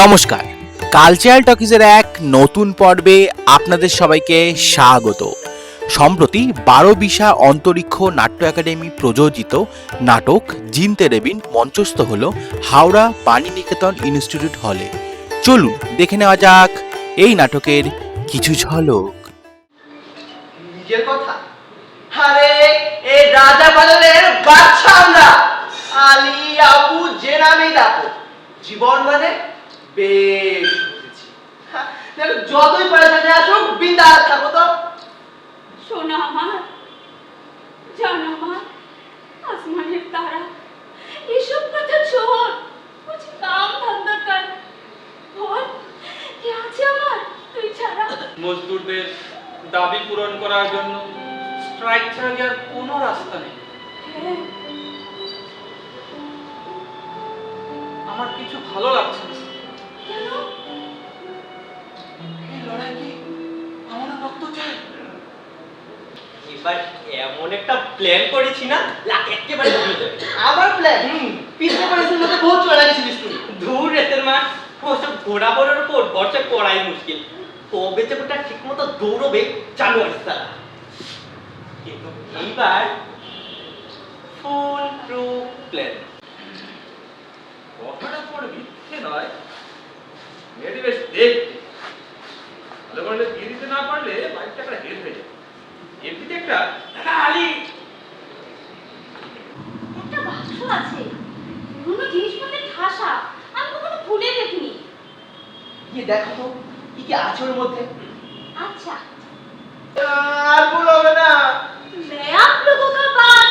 নমস্কার, কালচারাল টকিজের এক নতুন পর্বে আপনাদের সবাইকে স্বাগত। সম্প্রতি 12 বিশা অন্তরিক্ষ নাট্য একাডেমি প্রযোজিত নাটক জিনতে রেবিন মঞ্চস্থ হল হাওড়া বাণীনিকেতন ইনস্টিটিউট হলে। চলুন দেখে নেওয়া যাক এই নাটকের কিছু ঝলক। নিজের কথা, আরে এই রাজা বাদলের বাচ্চা আমরা, আলী আবু যে নামেই ডাকো, জীবন মানে বেশ বুঝেছি। যতই পয়সা আসুক বিন্দাস থাকো তো। সোনা আমার, জান আমার, আসমানের তারা, এসব কথা ছোট, कुछ काम धंधा कर। বল, কি আছে আমার তুই ছাড়া? মজদুরদের দাবি পূরণ করার জন্য স্ট্রাইক ছাড়া কি আর কোনো রাস্তা নেই। হ্যাঁ, আমার কিছু ভালো লাগছে না। কেন? এই লড়াই কি আমার রক্ত চাই? এবার এমন একটা প্ল্যান করেছি না, লাখ একেবারে ভুলে যাবে। আমার প্ল্যান পিছনে পড়েছে মধ্যে বহুত চড়া গেছিলিস তুই। দূর রেতের মা, ওসব ঘোড়া বড়ের উপর ভরসা করাই মুশকিল। কবে যে ওটা ঠিক মতো দৌড়বে চালু আসতে, কিন্তু এইবার ফুল প্রুফ প্ল্যান। কথাটা পড়ে মিথ্যে নয়, মেয়েটি বেশ দেখতে ভালো করলে দিয়ে দিতে না পারলে বাইকটা একটা হেড হয়ে যাবে। এমনিতে একটা আলী একটা বাক্স আছে, পুরনো জিনিসপত্রের ঠাসা, আমি কখনো খুলে দেখিনি। গিয়ে দেখো তো কি কি আছে ওর মধ্যে। अच्छा, আর ভুল হবে না। मैं आप लोगों का बात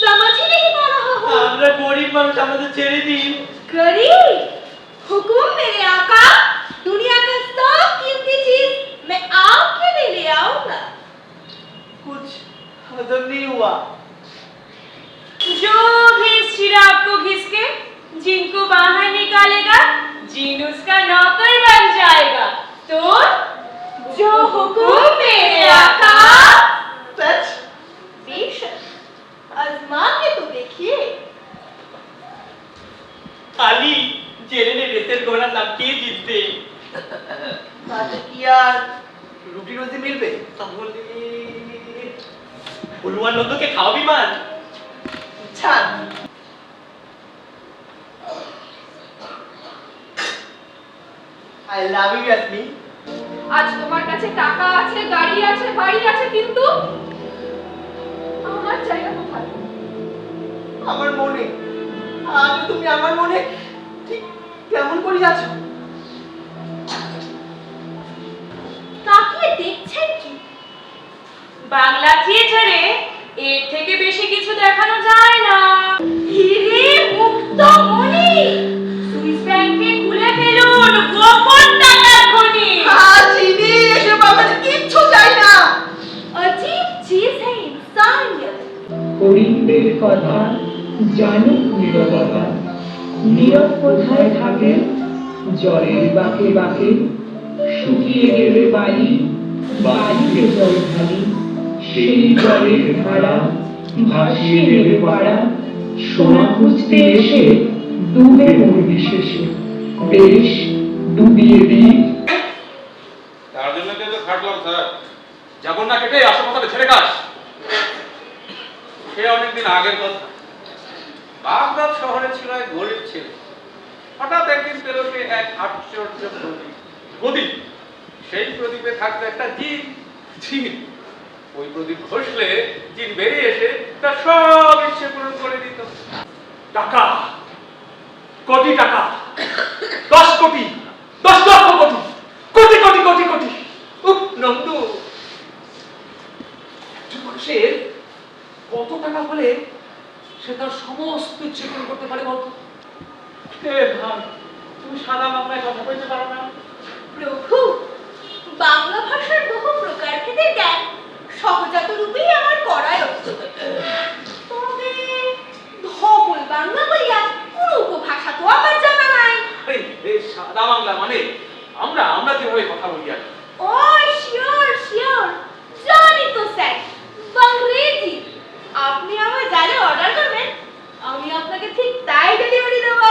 समझ ही नहीं पा रहा हूँ। আমরা গরিব মানুষ, আমাদের ছেড়ে দিন। गरीब, हुकुम मेरे आका, दुनिया का सब कीमती चीज मैं आपके लिए ले आऊंगा। कुछ हजम नहीं हुआ। जो भी इस चिराग को घिस के जिनको बाहर निकालेगा, जिन उसका नौकर बन जाएगा। तो जो हुकुम मेरे आका। सच? बेशक, आजमा के तो देखिए। আলী জেনে নে রেসের ঘোড়া নাম কে জিতবে। তাতে কি আর রুটি রুজি মিলবে? তাহলে হলুয়ান নন্দকে খাওয়াবি মান। ছাড়। I love you, Yasmin. আজ তোমার কাছে টাকা আছে, গাড়ি আছে, বাড়ি আছে, কিন্তু আমার জায়গা কোথায়? আমার মনে আজ তুমি আমার মনে ঠিক কেমন করে আছো? তাকিয়ে দেখছেন কি? বাংলা থিয়েটারে এর থেকে বেশি কিছু দেখানো যায় না। হিরে মুক্ত মণি, সুইস ব্যাংকে খুলে ফেলুন গোপন টাকার খনি। চিনি এসব আমার কিচ্ছু চাই না। अजीब चीज है इंसानियत। হরিণদের কথা জানুক নীরবতা, নীরব কোথায় থাকে জলের বাঁকে বাঁকে, শুকিয়ে গেলে বালি, বালিতে জল ঢালি, সেই জলের ধারা ভাসিয়ে দেবে পাড়া, সোনা খুঁজতে এসে ডুবে মরবি শেষে, বেশ ডুবিয়ে দিই। তার জন্য তো খাটলাম স্যার, যেমন না কেটে আশেপাশে ছেড়ে কাজ। সে অনেকদিন আগের কথা। বাগদাদ শহরে ছিল এক গরিব ছেলে। হঠাৎ একদিন পেল সে এক আশ্চর্য প্রদীপ। সেই প্রদীপে থাকতো একটা জিন। জিন ওই প্রদীপ ঘষলে জিন বেরিয়ে এসে তার সব ইচ্ছে পূরণ করে দিত। টাকা, কোটি টাকা, 10 কোটি, 10 লক্ষ কোটি, কোটি কোটি কোটি কোটি। উফ নন্দু, একজন মানুষের কত টাকা হলে সে তার সমস্ত ইচ্ছে পূরণ করতে পারে বলতো? হে ভাই, তুমি সাদা বাংলায় কথা বলতে পারো না? প্রভু, বাংলা ভাষার বহু প্রকারভেদের জ্ঞান সহজাত রূপেই আমার করায়ত্ত। তবে ধবল বাংলা বলিয়া কোন উপভাষা তো আমার জানা নাই। এই সাদা বাংলা মানে আমরা আমরা যেভাবে কথা বলি আর কি। ও শিওর শিওর, জানি তো স্যার, বাংরেজি। আপনি আমার যারে অর্ডার করবেন, আমি আপনাকে ঠিক তাই ডেলিভারি দেব।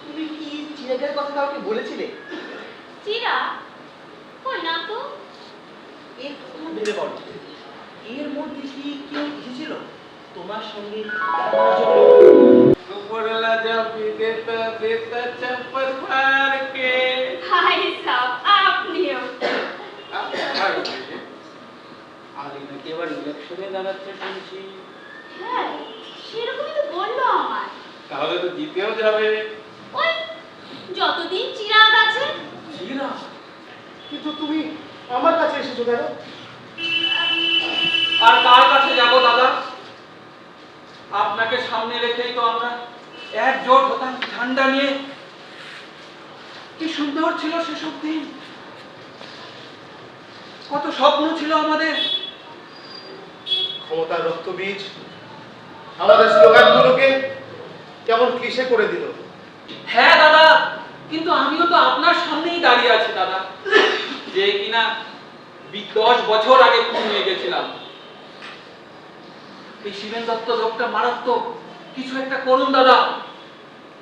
তুমি কি চিনে এটার কথা কাউকে বলেছিলে? চিরা কই না তো। এর কথা ভেবে বলো, এর মধ্যে কি কেউ এসেছিল তোমার সঙ্গে দেখা করার জন্য? উপরওয়ালা जब भी देता देता चप्पल मार के হাই সাব আপনিও। আলী নাকি এবার ইলেকশনে দাঁড়াচ্ছে শুনছি। হ্যাঁ সেরকমই তো বললো আমার। তাহলে তো জিতেও যাবে। ওই যতদিন চিরাগ আছে। চিরা কিন্তু তুমি আমার কাছে এসেছো কেন? আর কার কাছে যাব দাদা? আপনাকে সামনে রেখেই তো আমরা একজোট হতাম ঠান্ডা নিয়ে। কি সুন্দর ছিল সেসব দিন, কত স্বপ্ন ছিল আমাদের। ক্ষমতার রক্তবীজ আমাদের স্লোগানগুলোকে কেমন ক্লিশে করে দিল। হ্যাঁ দাদা, কিন্তু আমিও তো আপনার সামনেই দাঁড়িয়ে আছি দাদা, যে কিনা 10 বছর আগে খুন হয়ে গেছিলাম। এই শিবেন দত্ত লোকটা মারাত্মক, কিছু একটা করুন দাদা।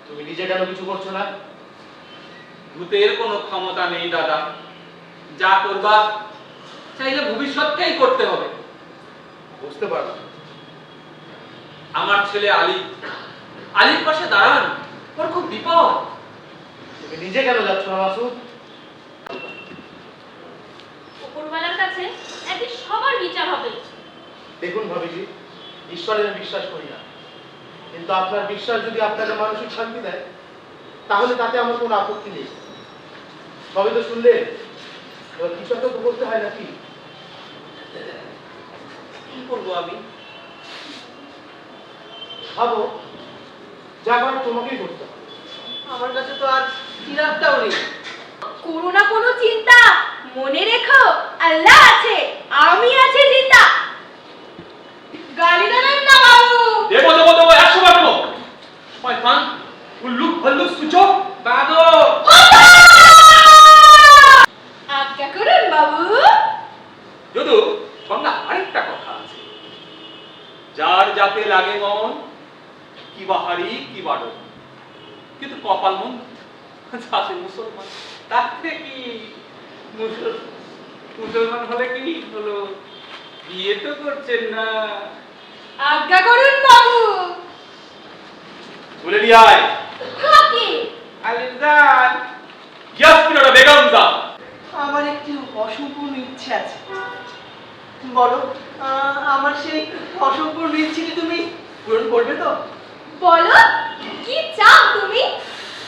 তুমি নিজে কেন কিছু করছো না? ভূতের কোনো ক্ষমতা নেই দাদা, যা করবা চাইলে ভবিষ্যৎকেই করতে হবে। বুঝতে পারো আমার ছেলে আলীর পাশে দাঁড়ান, ওর খুব বিপদ। তুমি নিজে কেন যাচ্ছ না মাসুদ? উপরওয়ালার কাছে একদিন সবার বিচার হবে। দেখুন ভাবিজি, ঈশ্বরে আমি বিশ্বাস করি না, কিন্তু আপনার বিশ্বাস যদি আপনাকে মানসিক শান্তি দেয় তাহলে তাতে আমার কোনো আপত্তি নেই। সবই তো শুনলে, এবার কিছু একটা তো করতে হয় নাকি? কি করবো আমি? ভাবো, যা করার তোমাকেই করতে হবে। আমার কাছে তো আর চিরাগটাও নেই। করো না কোনো চিন্তা, মনে রেখো আল্লাহ আছে, আমি আছি জিন্দা। গালি দেবেন না বাবু। দেবো 100 বার দেবো। শয়তান, উল্লু ভাল্লু সূচক বাদো। আজ্ঞা করুন বাবু। যদু সঙ্গে আরেকটা কথা আছে, যার যাতে লাগে মন, কি বাহারি কি বাড়ো, কিন্তু কপাল মন যাতে মুসলমান, তাতে কি মুসলমান হলে কি হলো, বিয়ে তো করছেন না। আজ্ঞা করুন বাবু। বলে নিয়ে আয় কাকে? আলিজান ইয়াসমিনা বেগম দা। আমার একটি অসম্পূর্ণ ইচ্ছে আছে। বলো, আমার সেই অসম্পূর্ণ ইচ্ছেটি তুমি পূরণ করবে তো? বলো কি চাও তুমি?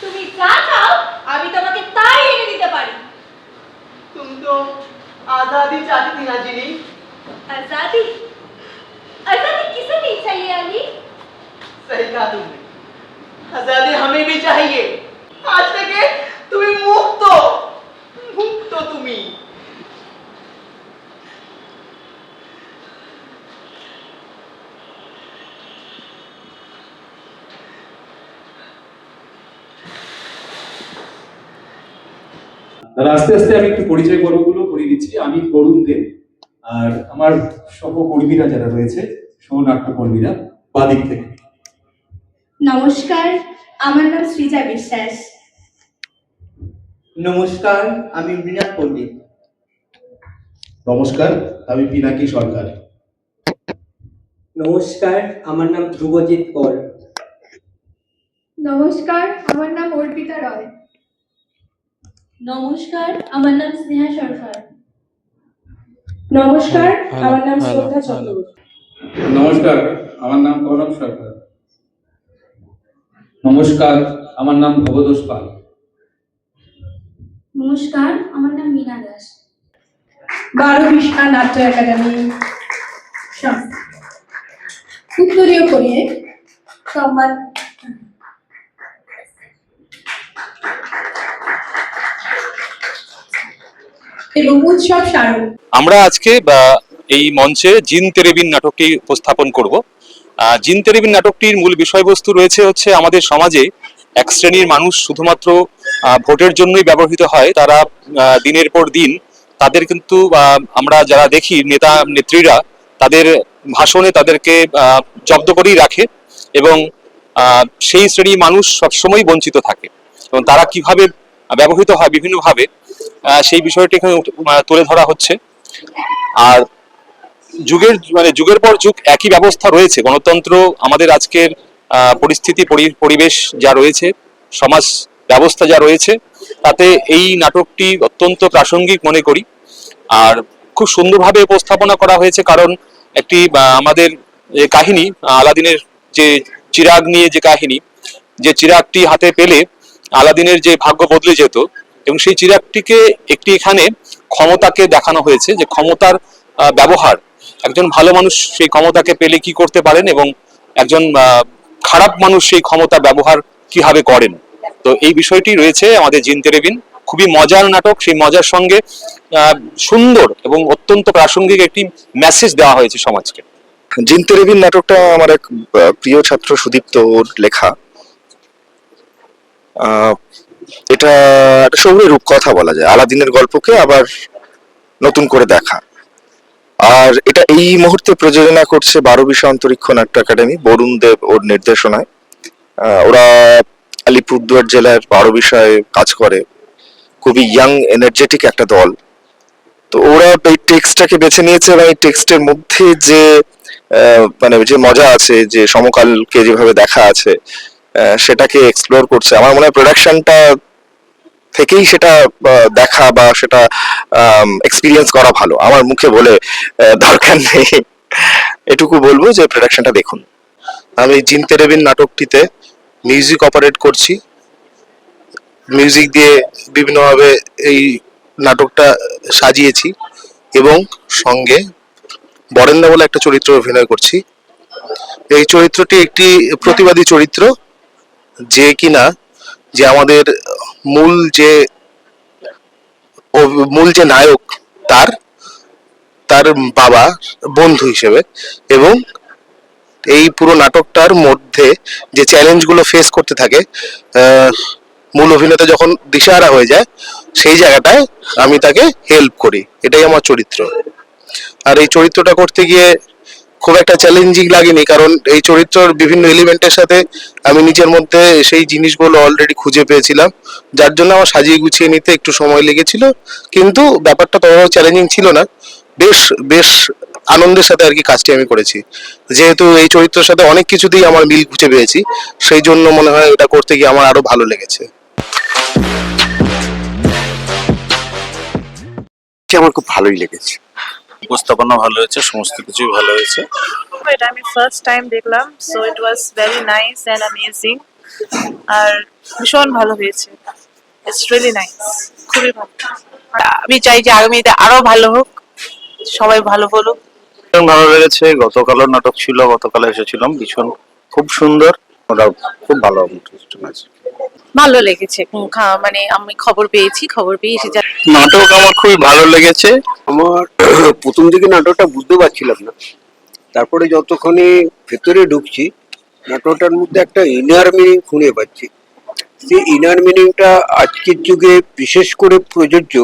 তুমি যা চাও আমি তোমাকে তাই এনে দিতে পারি। तुम तो आजादी चाहती थी ना जिनी। आजादी? आजादी किसे नहीं चाहिए अली? सही कहा तुमने, आजादी हमें भी चाहिए। आज तक तुम्हें मुक्त तुम्हें। তাহলে আস্তে আস্তে আমি একটু পরিচয় পর্বগুলো করে দিচ্ছি। আমি তরুণ দে, আর আমার সহকর্মীরা যারা রয়েছে, সহনাট্যকর্মীরা বাদিক থেকে। নমস্কার, আমার নাম সৃজা বিশ্বাস। নমস্কার, আমি মৃণাল পণ্ডিত। নমস্কার, আমি পিনাকি সরকার। নমস্কার, আমার নাম ধ্রুবজিৎ কর। নমস্কার, আমার নাম অর্পিতা রয়। নমস্কার, আমার নাম স্নেহা সরকার। নমস্কার, আমার নাম শ্রদ্ধা চক্রবর্তী। নমস্কার, আমার নাম কনক সরকার। নমস্কার, আমার নাম ভবতোষ পাল। নমস্কার, আমার নাম মীনা দাস। 12 বিশা নাট্য একাডেমি উত্তরীয় করিয়ে সম্মান এবং উৎসব স্মারক। আমরা আজকে এই মঞ্চে জিন তেরেবিন নাটকটি উপস্থাপন করব। জিন তেরেবিন নাটকটির মূল বিষয়বস্তু রয়েছে হচ্ছে আমাদের সমাজে এক শ্রেণীর মানুষ শুধুমাত্র ভোটের জন্যই ব্যবহৃত হয়। তারা দিনের পর দিন তাদের কিন্তু আমরা যারা দেখি নেতা নেত্রীরা তাদের ভাষণে তাদেরকে জব্দ করেই রাখে এবং সেই শ্রেণীর মানুষ সবসময় বঞ্চিত থাকে। এবং তারা কিভাবে ব্যবহৃত হয় বিভিন্নভাবে, সেই বিষয়টি এখানে তুলে ধরা হচ্ছে। আর যুগের পর যুগ একই ব্যবস্থা রয়েছে। গণতন্ত্র, আমাদের আজকের পরিস্থিতি, পরিবেশ যা রয়েছে, সমাজ ব্যবস্থা যা রয়েছে, তাতে এই নাটকটি অত্যন্ত প্রাসঙ্গিক মনে করি। আর খুব সুন্দরভাবে উপস্থাপনা করা হয়েছে, কারণ একটি আমাদের যে কাহিনী, আলাদিনের যে চিরাগ নিয়ে যে কাহিনী, যে চিরাগটি হাতে পেলে আলাদিনের যে ভাগ্য বদলে যেত, এবং সেই চিরাগটিকে একটি এখানে ক্ষমতাকে দেখানো হয়েছে, যে ক্ষমতার ব্যবহার, একজন ভালো মানুষ সেই ক্ষমতাকে পেলে কি করতে পারেন এবং একজন খারাপ মানুষ সেই ক্ষমতা ব্যবহার কিভাবে করেন। তো এই বিষয়টি রয়েছে আমাদের জিন তেরেবিন। খুবই মজার নাটক, সেই মজার সঙ্গে সুন্দর এবং অত্যন্ত প্রাসঙ্গিক একটি মেসেজ দেওয়া হয়েছে সমাজকে। জিন তেরেবিন নাটকটা আমার এক প্রিয় ছাত্র সুদীপ্ত ওর লেখা। এটা একটা শহুরে রূপকথা বলা যায়, আলাদিনের গল্পকে আবার নতুন করে দেখা। আর এটা এই মুহূর্তে প্রযোজনা করছে 12 বিশা অন্তরিক্ষ নাট্য একাডেমি, বরুণ দেব ওর নির্দেশনায়। ওরা আলিপুরদুয়ার জেলার 12 বিশায় কাজ করে, খুবই ইয়াং এনার্জেটিক একটা দল। তো ওরা এই টেক্সটটাকে বেছে নিয়েছে, এবং এই টেক্সটের মধ্যে যে মানে যে মজা আছে, যে সমকালকে যেভাবে দেখা আছে, সেটাকে এক্সপ্লোর করছে। আমার মনে হয় প্রোডাকশনটা থেকেই সেটা দেখা বা সেটা এক্সপিরিয়েন্স করা ভালো। আমার মুখে বলে দরকার নেই, এটুকু বলবো যে প্রোডাকশনটা দেখুন। আমি জিন তেরেবিন নাটকটিতে মিউজিক অপারেট করছি, মিউজিক দিয়ে বিভিন্নভাবে এই নাটকটা সাজিয়েছি, এবং সঙ্গে বরেন্দ্র বলে একটা চরিত্র অভিনয় করছি। এই চরিত্রটি একটি প্রতিবাদী চরিত্র, যে কিনা যে আমাদের মূল যে নায়ক, তার বাবা বন্ধু হিসেবে। এবং এই পুরো নাটকটার মধ্যে যে চ্যালেঞ্জগুলো ফেস করতে থাকে, মূল অভিনেতা যখন দিশাহারা হয়ে যায়, সেই জায়গাটায় আমি তাকে হেল্প করি। এটাই আমার চরিত্র। আর এই চরিত্রটা করতে গিয়ে খুব একটা চ্যালেঞ্জিং লাগেনি, কারণ এই চরিত্রের বিভিন্ন এলিমেন্টের সাথে আমি নিজের মধ্যে সেই জিনিসগুলো অলরেডি খুঁজে পেয়েছিলাম, যার জন্য আমার সাজিয়ে গুছিয়ে নিতে একটু সময় লেগেছিল। কিন্তু ব্যাপারটা ততটাও চ্যালেঞ্জিং ছিল না, বেশ আনন্দের সাথে আর কি কাজটি আমি করেছি। যেহেতু এই চরিত্রের সাথে অনেক কিছুতেই আমার মিল খুঁজে পেয়েছি, সেই জন্য মনে হয় এটা করতে গিয়ে আমার আরো ভালো লেগেছে। আমার খুব ভালোই লেগেছে, উপস্থাপনা ভালো হয়েছে, সমস্ত কিছুই ভালো হয়েছে। এটা আমি ফার্স্ট টাইম দেখলাম, so it was very nice and amazing. আর ভীষণ ভালো হয়েছে, ইটস রিয়েলি নাইস, খুবই ভালো। আমি চাই যে আগামীতে আরো ভালো হোক, সবাই ভালো বলুক। ভীষণ ভালো লেগেছে। গতকালও নাটক ছিল, গতকাল এসেছিলাম, ভীষণ খুব সুন্দর, ওটা খুব ভালো আছে। ভালো লেগেছে, মানে আমি খবর পেয়ে এসে নাটক আমার খুবই ভালো লেগেছে। আমার প্রথম দিকে নাটকটা বুঝতে পারছিলাম না, তারপরে যতক্ষণে ভেতরে ঢুকছি, নাটকটার মধ্যে একটা ইনার মিনিং খুঁজে পাচ্ছি। সেই ইনার মিনিংটা আজকের যুগে বিশেষ করে প্রযোজ্য,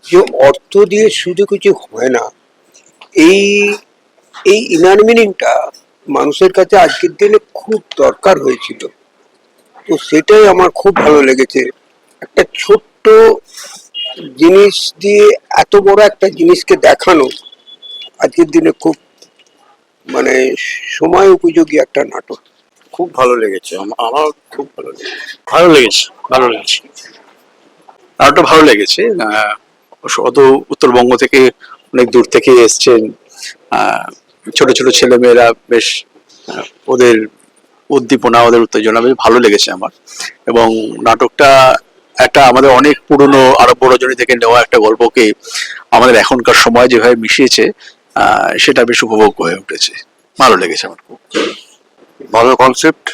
যে অর্থ দিয়ে শুধু কিছু হয় না। এই ইনার মিনিংটা মানুষের কাছে আজকের দিনে খুব দরকার হয়েছিল। তো সেটাই আমার খুব ভালো লেগেছে। একটা ছোট্ট জিনিস দিয়ে এত বড় একটা জিনিসকে দেখানো আজকের দিনে খুব মানে সময় উপযোগী একটা নাটক। খুব ভালো লেগেছে, আমার খুব ভালো লেগেছে। নাটকটা ভালো লেগেছে। অত উত্তরবঙ্গ থেকে অনেক দূর থেকে এসছেন ছোট ছোট ছেলেমেয়েরা, বেশ ওদের উদ্দীপনা, ওদের উত্তেজনা বেশ ভালো লেগেছে আমার। এবং নাটকটা একটা আমাদের অনেক পুরনো আরব্য রজনী থেকে নেওয়া একটা গল্পকে আমাদের এখনকার সময় যেভাবে মিশিয়েছে, সেটা বেশ উপভোগ হয়ে উঠেছে, ভালো লেগেছে আমার খুব। ভালো কনসেপ্ট,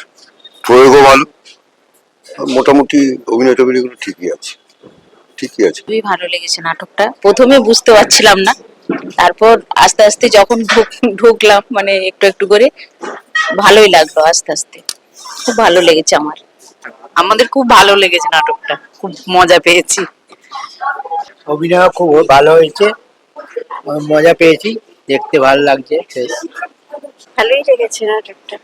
প্রয়োগও ভালো, মোটামুটি অভিনয় টভিনয়গুলো ঠিকই আছে। খুবই ভালো লেগেছে নাটকটা। প্রথমে বুঝতে পারছিলাম না, তারপর আস্তে আস্তে যখন ঢুকলাম, মানে একটু একটু করে ভালোই লাগলো আস্তে আস্তে। খুব ভালো লেগেছে আমাদের খুব ভালো লেগেছে নাটকটা, খুব মজা পেয়েছি। অভিনয় খুব ভালো হয়েছে, মজা পেয়েছি, দেখতে ভালো লাগছে। ভালোই লেগেছে নাটকটা।